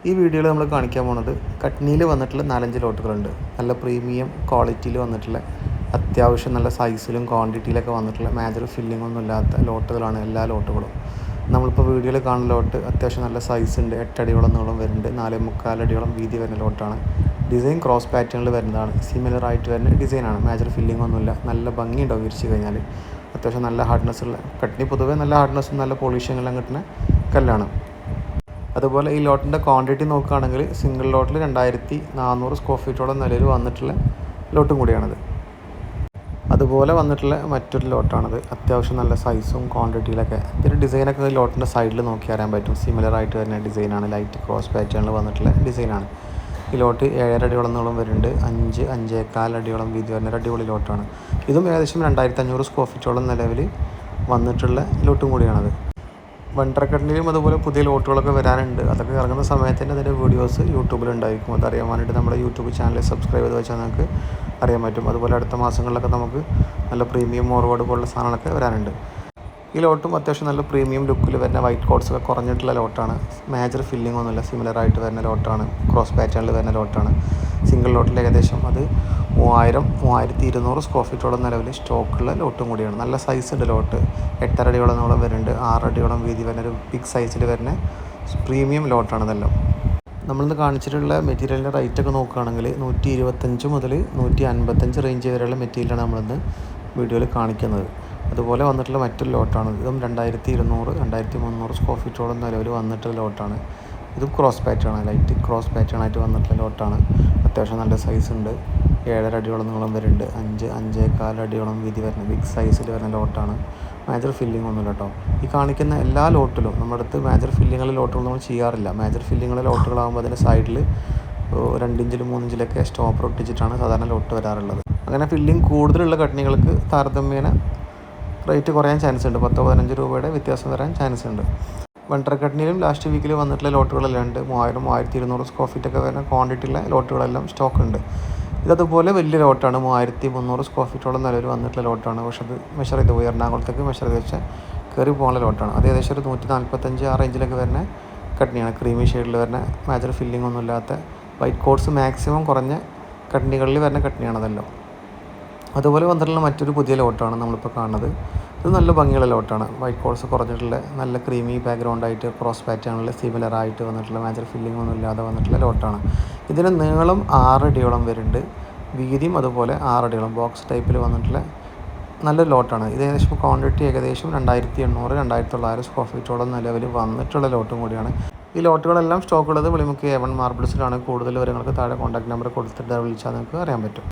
ഈ വീഡിയോയിൽ നമ്മൾ കാണിക്കാൻ പോകുന്നത് കട്നിയിൽ വന്നിട്ടുള്ള 4-5 ലോട്ടുകളുണ്ട്. നല്ല പ്രീമിയം ക്വാളിറ്റിയിൽ വന്നിട്ടുള്ള അത്യാവശ്യം നല്ല സൈസിലും ക്വാണ്ടിറ്റിയിലൊക്കെ വന്നിട്ടുള്ള മേജർ ഫില്ലിംഗ് ഒന്നും ഇല്ലാത്ത ലോട്ടുകളാണ് എല്ലാ ലോട്ടുകളും. നമ്മളിപ്പോൾ വീഡിയോയിൽ കാണുന്ന ലോട്ട് അത്യാവശ്യം നല്ല സൈസ് ഉണ്ട്. 8 അടിയോളം നീളം വരുന്നുണ്ട്. 4.25 അടിയോളം വീതി വരുന്ന ലോട്ടാണ്. ഡിസൈൻ ക്രോസ് പാറ്റേണിൽ വരുന്നതാണ്. സിമിലർ ആയിട്ട് വരുന്ന ഡിസൈനാണ്. മേജർ ഫില്ലിംഗ് ഒന്നുമില്ല. നല്ല ഭംഗിയുണ്ടാവും വിരിച്ച് കഴിഞ്ഞാൽ. അത്യാവശ്യം നല്ല ഹാർഡ്നെസ് ഉള്ള കട്നി പൊതുവേ നല്ല ഹാർഡ്നെസ്സും നല്ല പോളിഷിങ്ങെല്ലാം കിട്ടുന്ന കല്ലാണ്. അതുപോലെ ഈ ലോട്ടിൻ്റെ ക്വാണ്ടിറ്റി നോക്കുകയാണെങ്കിൽ സിംഗിൾ ലോട്ടിൽ 2400 സ്ക്വയർ ഫീറ്റോളം നിലയിൽ വന്നിട്ടുള്ള ലോട്ടും കൂടിയാണത്. അതുപോലെ വന്നിട്ടുള്ള മറ്റൊരു ലോട്ടാണത്. അത്യാവശ്യം നല്ല സൈസും ക്വാണ്ടിറ്റിയിലൊക്കെ. ഇതിൻ്റെ ഡിസൈനൊക്കെ ലോട്ടിൻ്റെ സൈഡിൽ നോക്കി അറിയാൻ പറ്റും. സിമിലർ ആയിട്ട് വരുന്ന ഡിസൈനാണ്. ലൈറ്റ് ക്രോസ് പാറ്റേണിൽ വന്നിട്ടുള്ള ഡിസൈനാണ്. ഈ ലോട്ട് 7.5 അടിയോളം നീളം വരുന്നുണ്ട്. 5-5.25 അടിയോളം വീതി വരുന്ന ഒരു അടിപൊളി ലോട്ടാണ്. ഇതും ഏകദേശം 2500 സ്ക്വയർ ഫീറ്റോളം നിലവിൽ വന്നിട്ടുള്ള ലോട്ടും കൂടിയാണത്. വണ്ടർക്കട്ടിലും അതുപോലെ പുതിയ ലോട്ടുകളൊക്കെ വരാനുണ്ട്. അതൊക്കെ ഇറങ്ങുന്ന സമയത്ത് അതിൻ്റെ വീഡിയോസ് യൂട്യൂബിലുണ്ടായിരിക്കും. അതറിയാൻ വേണ്ടിയിട്ട് നമ്മുടെ യൂട്യൂബ് ചാനൽ സബ്സ്ക്രൈബ് ചെയ്ത് വെച്ചാൽ നിങ്ങൾക്ക് അറിയാൻ പറ്റും. അതുപോലെ അടുത്ത മാസങ്ങളിലൊക്കെ നമുക്ക് നല്ല പ്രീമിയം മോർവേഡ് പോലുള്ള സാധനങ്ങളൊക്കെ വരാനുണ്ട്. ഈ ലോട്ടും അത്യാവശ്യം നല്ല പ്രീമിയം ലുക്കിൽ വരുന്ന വൈറ്റ് കോട്ട്സൊക്കെ കുറഞ്ഞിട്ടുള്ള ലോട്ടാണ്. മേജർ ഫില്ലിംഗ് ഒന്നുമില്ല. സിമിലർ ആയിട്ട് വരുന്ന ലോട്ടാണ്. ക്രോസ് പാറ്റേണിൽ വരുന്ന ലോട്ടാണ്. സിംഗിൾ ലോട്ടിൽ ഏകദേശം അത് 3200 സ്ക്വയർ ഫീറ്റോളം നിലവിൽ സ്റ്റോക്കുള്ള ലോട്ടും കൂടിയാണ്. നല്ല സൈസ് ഉണ്ട് ലോട്ട്. 8.5 അടിയോളം നീളം വരുന്നുണ്ട്. 6 അടിയോളം വീതി വരുന്ന ഒരു ബിഗ് സൈസിൽ വരുന്ന പ്രീമിയം ലോട്ടാണ് ഇതെല്ലാം. നമ്മളിന്ന് കാണിച്ചിട്ടുള്ള മെറ്റീരിയലിൻ്റെ റേറ്റൊക്കെ നോക്കുകയാണെങ്കിൽ 125 മുതൽ 155 റേഞ്ച് വരെയുള്ള മെറ്റീരിയലാണ് നമ്മളിന്ന് വീഡിയോയിൽ കാണിക്കുന്നത്. അതുപോലെ വന്നിട്ടുള്ള മറ്റൊരു ലോട്ടാണ്. ഇതും 2200 2300 സ്ക്വയർ ഫീറ്റോളം നിലവിൽ വന്നിട്ടുള്ള ലോട്ടാണ്. ഇതും ക്രോസ് പാറ്റേൺ ആണ്. ലൈറ്റ് ക്രോസ് പാറ്റേൺ ആയിട്ട് വന്നിട്ടുള്ള ലോട്ടാണ്. അത്യാവശ്യം നല്ല സൈസ് ഉണ്ട്. 7.5 അടിയോളം നീളം വരുന്നുണ്ട്. 5-5.25 അടിയോളം വീതി വരുന്ന ബിഗ് സൈസിൽ വരുന്ന ലോട്ടാണ്. മേജർ ഫില്ലിംഗ് ഒന്നുമില്ല കേട്ടോ. ഈ കാണിക്കുന്ന എല്ലാ ലോട്ടിലും നമ്മുടെ അടുത്ത് മേജർ ഫില്ലിങ്ങുള്ള ലോട്ടുകൾ നമ്മൾ ചെയ്യാറില്ല. മേജർ ഫില്ലിങ്ങുള്ള ലോട്ടുകളാകുമ്പോൾ അതിൻ്റെ സൈഡിൽ 2 ഇഞ്ചിലും 3 ഇഞ്ചിലൊക്കെ സ്റ്റോപ്പർ ഒട്ടിച്ചിട്ടാണ് സാധാരണ ലോട്ട് വരാറുള്ളത്. അങ്ങനെ ഫില്ലിംഗ് കൂടുതലുള്ള കട്നികൾക്ക് താരതമ്യേന റേറ്റ് കുറയാൻ ചാൻസ് ഉണ്ട്. 10-15 രൂപയുടെ വ്യത്യാസം വരാൻ ചാൻസ് ഉണ്ട്. വണ്ടർ കട്നിയിലും ലാസ്റ്റ് വീക്കിൽ വന്നിട്ടുള്ള ലോട്ടുകളെല്ലാം ഉണ്ട്. 1000-1200 സ്ക്വയർ ഫീറ്റൊക്കെ വരുന്ന ക്വാണ്ടിറ്റിയുള്ള ലോട്ടുകളെല്ലാം സ്റ്റോക്ക് ഉണ്ട്. ഇതതുപോലെ വലിയ ലോട്ടാണ്. 3300 സ്ക്വയർ ഫീറ്റോളം നിലവിൽ വന്നിട്ടുള്ള ലോട്ടാണ്. പക്ഷേ അത് മെഷർ ചെയ്ത് പോയി എറണാകുളത്തേക്ക് മെഷർ ചെയ്ത് വെച്ചാൽ കയറി പോകാനുള്ള ലോട്ടാണ്. അത് ഏകദേശം ഒരു 145 ആ റേഞ്ചിലൊക്കെ വരുന്ന കട്നിയാണ്. ക്രീമി ഷെയ്ഡിൽ വരുന്ന മേജർ ഫില്ലിംഗ് ഒന്നും ഇല്ലാത്ത വൈറ്റ് കോട്ട്സ് മാക്സിമം കുറഞ്ഞ കട്നികളിൽ വരുന്ന കട്നിയാണതല്ലോ. അതുപോലെ വന്നിട്ടുള്ള മറ്റൊരു പുതിയ ലോട്ടാണ് നമ്മളിപ്പോൾ കാണുന്നത്. ഇത് നല്ല ഭംഗിയുള്ള ലോട്ടാണ്. വൈറ്റ് കോട്ട്സ് കുറഞ്ഞിട്ടുള്ള നല്ല ക്രീമി ബാക്ക്ഗ്രൗണ്ടായിട്ട് ക്രോസ് പാറ്റേണിൽ സിമിലർ ആയിട്ട് വന്നിട്ടുള്ള മേജർ ഫില്ലിംഗ് ഒന്നും ഇല്ലാതെ വന്നിട്ടുള്ള ലോട്ടാണ്. ഇതിന് നീളം 6 അടിയോളം വരുന്നുണ്ട്. വീതിയും അതുപോലെ 6 അടിയോളം ബോക്സ് ടൈപ്പിൽ വന്നിട്ടുള്ള നല്ലൊരു ലോട്ടാണ്. ഇത് ഏകദേശം ക്വാണ്ടിറ്റി ഏകദേശം 2800-2900 സ്ക്വയർ ഫീറ്റോളം നിലവിൽ വന്നിട്ടുള്ള ലോട്ടും കൂടിയാണ്. ഈ ലോട്ടുകളെല്ലാം സ്റ്റോക്ക് ഉള്ളത് വെളിമുക്ക് A1 മാർബിൾസിലാണ്. കൂടുതൽ വിവരങ്ങൾക്ക് താഴെ കോൺടാക്ട് നമ്പർ കൊടുത്തിട്ട് വിളിച്ചാൽ നിങ്ങൾക്ക് അറിയാൻ പറ്റും.